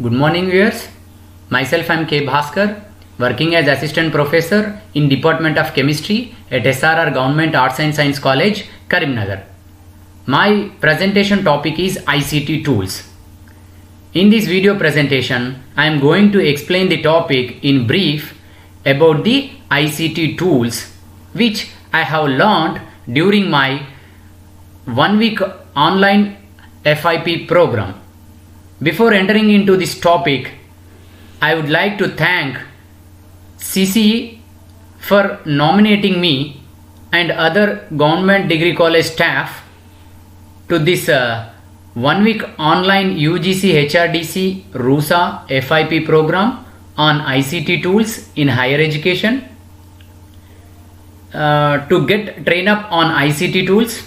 Good morning viewers. Myself I am K. Bhaskar, working as Assistant Professor in Department of Chemistry at SRR Government Arts and Science College, Karimnagar. My presentation topic is ICT tools. In this video presentation, I am going to explain the topic in brief about the ICT tools which I have learned during my 1-week online FIP program. Before entering into this topic, I would like to thank CCE for nominating me and other government degree college staff to this 1-week online UGC HRDC RUSA FIP program on ICT tools in higher education. To get trained up on ICT tools,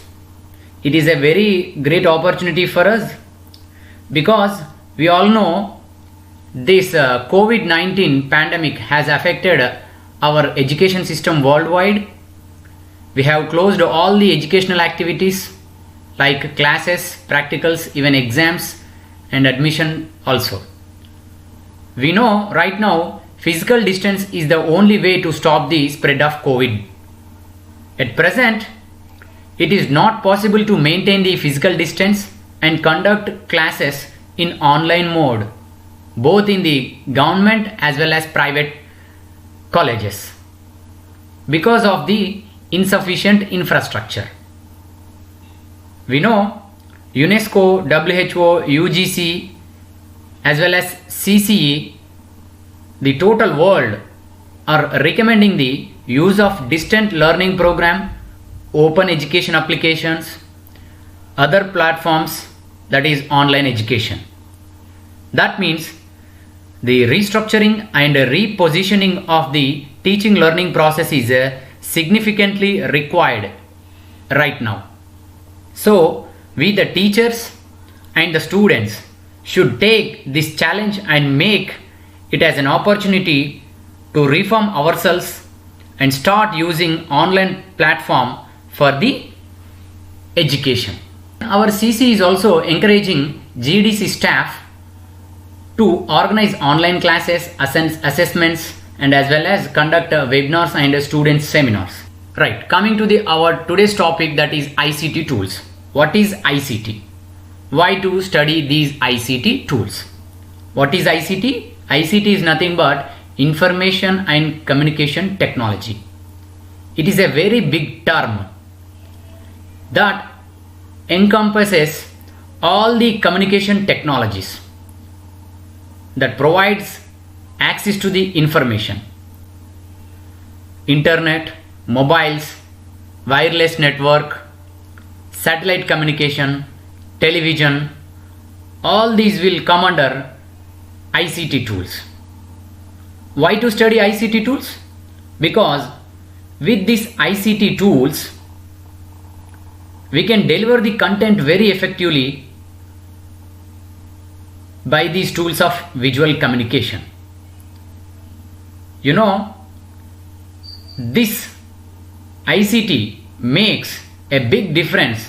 it is a very great opportunity for us, because we all know this COVID-19 pandemic has affected our education system worldwide. We have closed all the educational activities like classes, practicals, even exams and admission also. We know right now physical distance is the only way to stop the spread of COVID. At present, it is not possible to maintain the physical distance and conduct classes in online mode, both in the government as well as private colleges, because of the insufficient infrastructure. We know UNESCO, WHO, UGC as well as CCE, the total world, are recommending the use of distant learning program, open education applications, other platforms, that is online education. That means the restructuring and repositioning of the teaching learning process is significantly required right now. So we, the teachers and the students, should take this challenge and make it as an opportunity to reform ourselves and start using online platform for the education. Our CC is also encouraging GDC staff to organize online classes, assessments and as well as conduct webinars and student seminars. Right, coming to our today's topic, that is ICT tools. What is ICT? Why to study these ICT tools? What is ICT? ICT is nothing but information and communication technology. It is a very big term that encompasses all the communication technologies that provides access to the information. Internet, mobiles, wireless network, satellite communication, television, all these will come under ICT tools. Why to study ICT tools? Because with these ICT tools, we can deliver the content very effectively by these tools of visual communication. You know, this ICT makes a big difference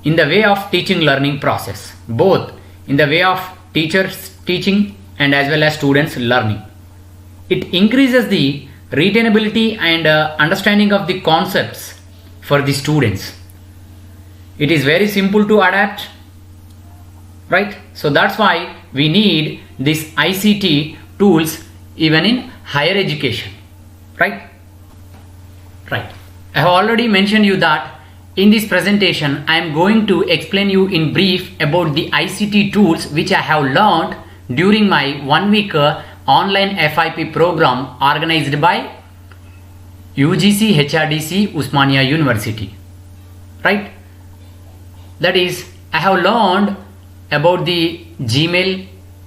in the way of teaching learning process, both in the way of teachers teaching and as well as students learning. It increases the retainability and understanding of the concepts for the students. It is very simple to adapt, right? So that's why we need this ICT tools even in higher education, right? Right. I have already mentioned you that in this presentation I am going to explain you in brief about the ICT tools which I have learned during my 1-week online FIP program organized by UGC HRDC Osmania University, right? That is, I have learned about the Gmail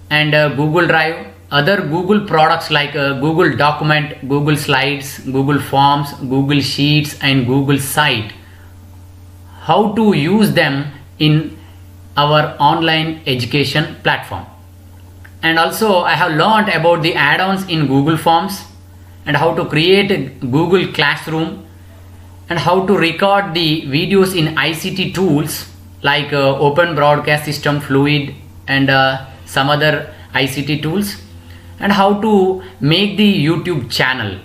and Google Drive, other Google products like Google Document, Google Slides, Google Forms, Google Sheets and Google Site, how to use them in our online education platform. And also I have learned about the add-ons in Google Forms and how to create a Google Classroom and how to record the videos in ICT tools like Open Broadcast System, Fluid and some other ICT tools, and how to make the YouTube channel.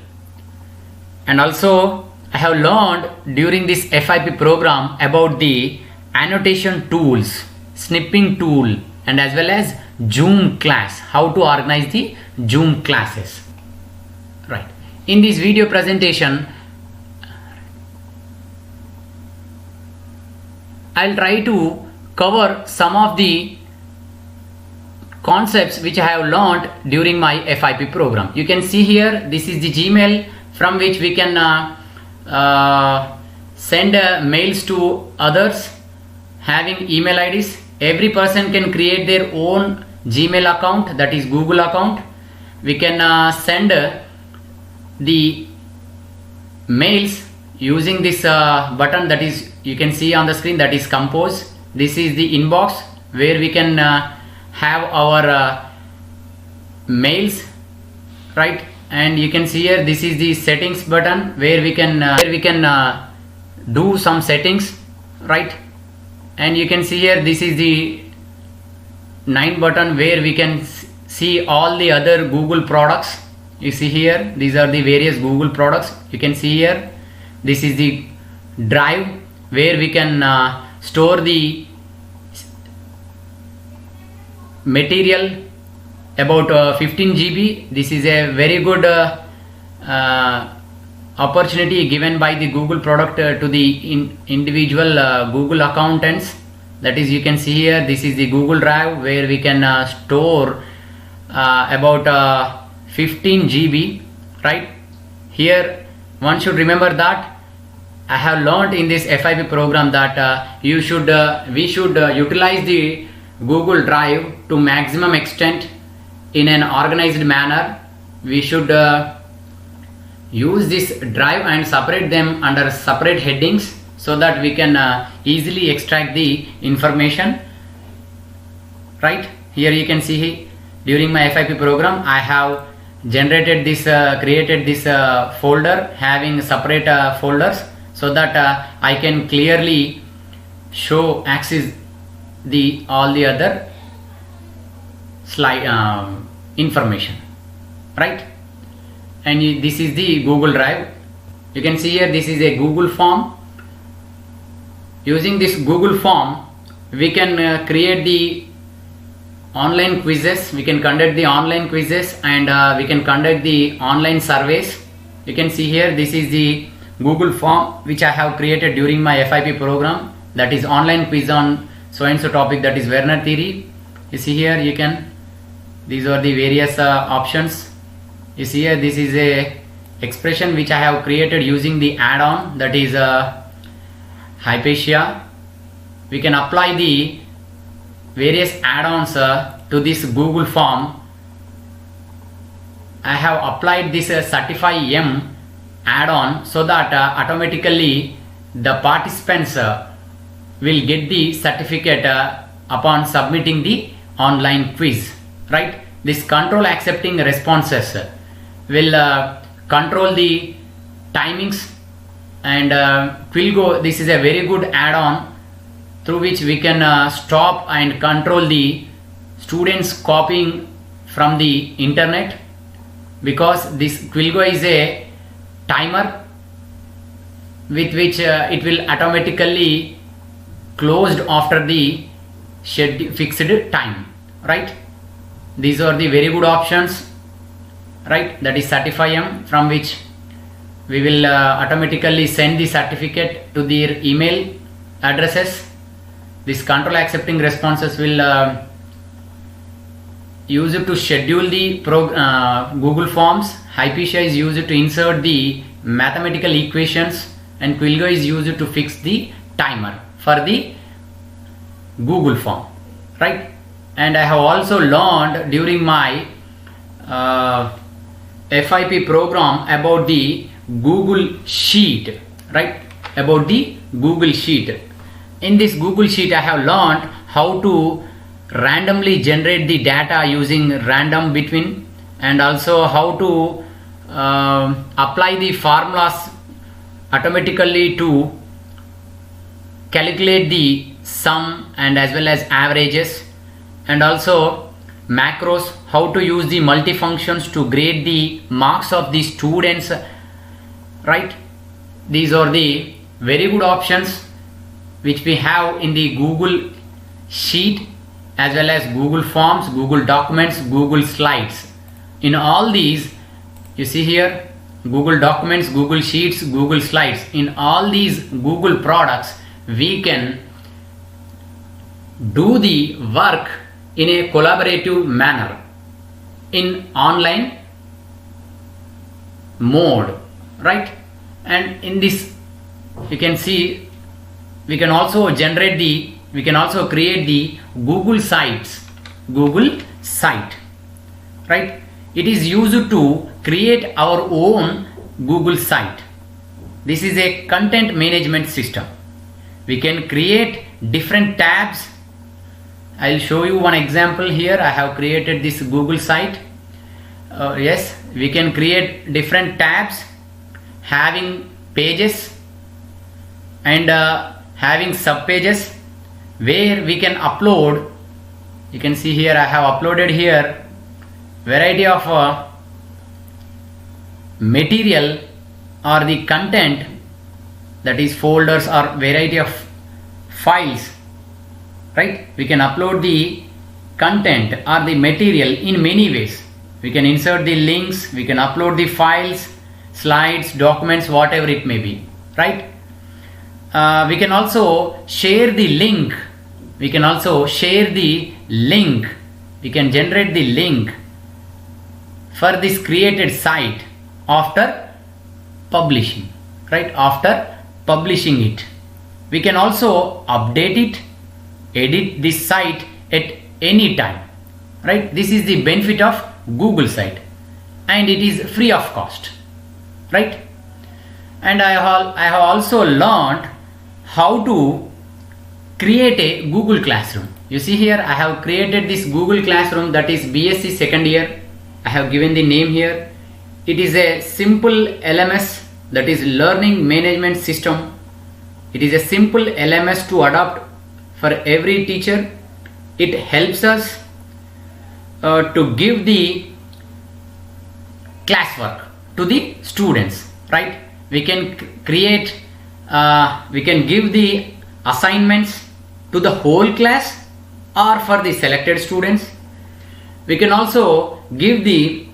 And also I have learned during this FIP program about the annotation tools, snipping tool, and as well as Zoom class, how to organize the Zoom classes. Right. In this video presentation, I'll try to cover some of the concepts which I have learned during my FIP program. You can see here, this is the Gmail from which we can send mails to others having email IDs. Every person can create their own Gmail account, that is Google account. We can send the mails using this button that is you can see on the screen, that is compose. This is the inbox where we can have our mails, right? And you can see here, this is the settings button where we can do some settings, right? And you can see here, this is the 9 button where we can see all the other Google products. You see here, these are the various Google products. You can see here, this is the drive where we can store the material about 15 GB. This is a very good opportunity given by the Google product to the individual Google accountants. That is, you can see here, this is the Google Drive where we can store about 15 GB, right? Here one should remember that I have learned in this FIP program that we should utilize the Google Drive to maximum extent in an organized manner. We should use this drive and separate them under separate headings so that we can easily extract the information, right? Here you can see, during my FIP program I have generated this created this folder having separate folders so that I can clearly access all the other slide information, right? And this is the Google Drive. You can see here, this is a Google form. Using this Google form we can create the online quizzes, we can conduct the online quizzes, and we can conduct the online surveys. You can see here, this is the Google form which I have created during my FIP program, that is online quiz on so and so topic, that is Werner theory. You see here, these are the various options. You see here, this is a expression which I have created using the add-on, that is Hypatia. We can apply the various add-ons to this Google form. I have applied this Certify-M add-on so that automatically the participants will get the certificate upon submitting the online quiz, right? This control accepting responses will control the timings, and Quilgo, this is a very good add-on through which we can stop and control the students copying from the internet, because this Quilgo is a timer with which it will automatically closed after the fixed time, right? These are the very good options, right? That is Certify-M, from which we will automatically send the certificate to their email addresses. This control accepting responses will use it to schedule the Google Forms. Hypatia is used to insert the mathematical equations, and Quilgo is used to fix the timer for the Google form, right? And I have also learned during my FIP program about the Google Sheet, right? About the Google Sheet. In this Google Sheet I have learned how to randomly generate the data using random between, and also how to apply the formulas automatically to calculate the sum and as well as averages, and also macros, how to use the multifunctions to grade the marks of the students, right? These are the very good options which we have in the Google Sheet as well as Google Forms, Google Documents, Google Slides. In all these, you see here, Google Documents, Google Sheets, Google Slides. In all these Google products, we can do the work in a collaborative manner in online mode, right? And in this, you can see we can also create the Google site, right? It is used to create our own Google site. This is a content management system. We can create different tabs. I'll show you one example here. I have created this Google site. Yes, we can create different tabs having pages and having sub pages where we can upload. You can see here I have uploaded here variety of material or the content, that is folders or variety of files, right? We can upload the content or the material in many ways. We can insert the links, we can upload the files, slides, documents, whatever it may be, right? We can also share the link. We can generate the link for this created site after publishing, right? After publishing it, we can also update it, edit this site at any time, right? This is the benefit of Google site, and it is free of cost, right? And I have also learned how to create a Google Classroom. You see here I have created this Google Classroom, that is BSc second year. I have given the name here. It is a simple LMS, that is learning management system. It is a simple LMS to adopt for every teacher. It helps us to give the classwork to the students, right? We can create, we can give the assignments to the whole class or for the selected students. We can also give the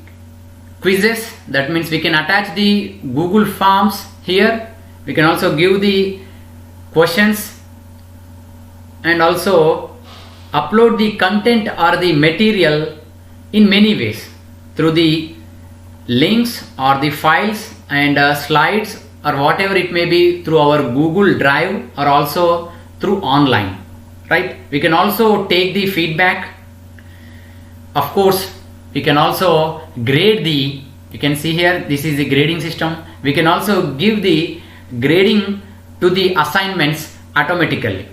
quizzes, that means we can attach the Google Forms here. We can also give the questions and also upload the content or the material in many ways through the links or the files and slides or whatever it may be through our Google Drive or also through online, right? We can also take the feedback. Of course, we can also grade the, you can see here, this is the grading system. We can also give the grading to the assignments automatically,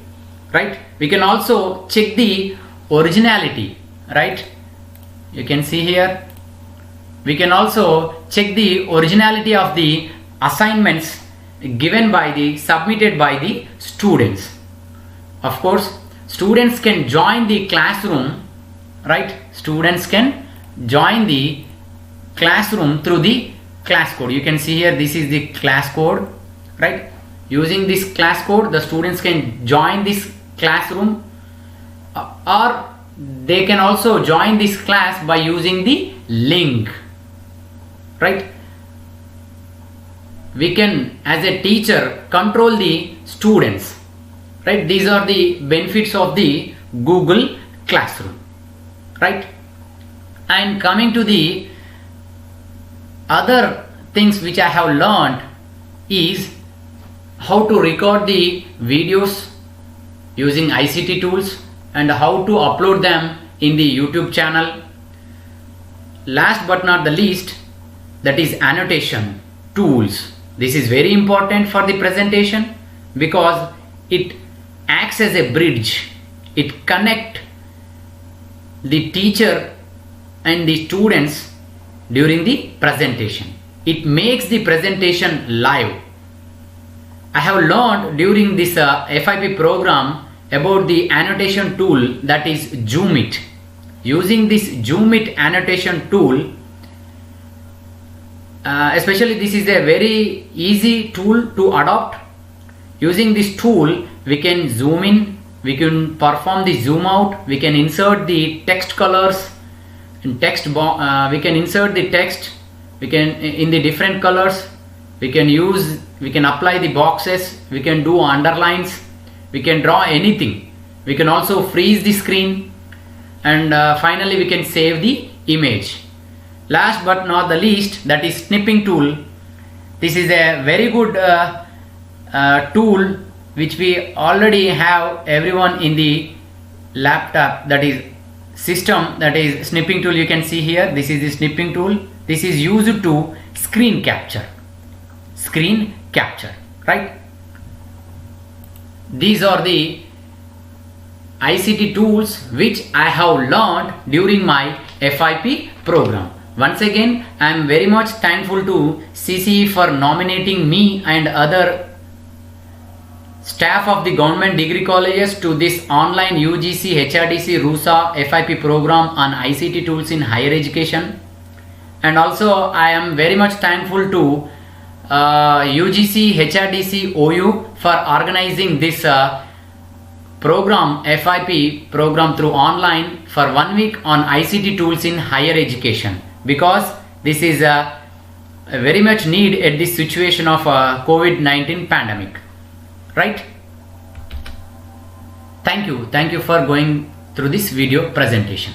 right? We can also check the originality, right? You can see here, we can also check the originality of the assignments submitted by the students. Of course, students can join the classroom, right? Students can join the classroom through the class code. You can see here, this is the class code, right? Using this class code, the students can join this classroom or they can also join this class by using the link, right? We can, as a teacher, control the students, right? These are the benefits of the Google Classroom, right? And coming to the other things which I have learned is how to record the videos using ICT tools and how to upload them in the YouTube channel. Last but not the least, that is annotation tools. This is very important for the presentation because it acts as a bridge. It connects the teacher and the students during the presentation. It makes the presentation live. I have learned during this FIP program about the annotation tool, that is Zoom It. using this Zoom It annotation tool, especially this is a very easy tool to adopt. Using this tool we can zoom in, we can perform the zoom out, we can insert the text colors and we can insert the text, we can in the different colors, we can apply the boxes, we can do underlines, we can draw anything, we can also freeze the screen, and finally we can save the image. Last but not the least, that is snipping tool. This is a very good tool which we already have everyone in the laptop, that is system, that is snipping tool. You can see here, this is the snipping tool. This is used to screen capture, right? These are the ICT tools which I have learned during my FIP program. Once again, I am very much thankful to CCE for nominating me and other staff of the government degree colleges to this online UGC HRDC RUSA FIP program on ICT tools in higher education. And also I am very much thankful to UGC HRDC OU for organizing this program, FIP program through online for 1 week on ICT tools in higher education, because this is very much need at this situation of COVID-19 pandemic, right? Thank you for going through this video presentation.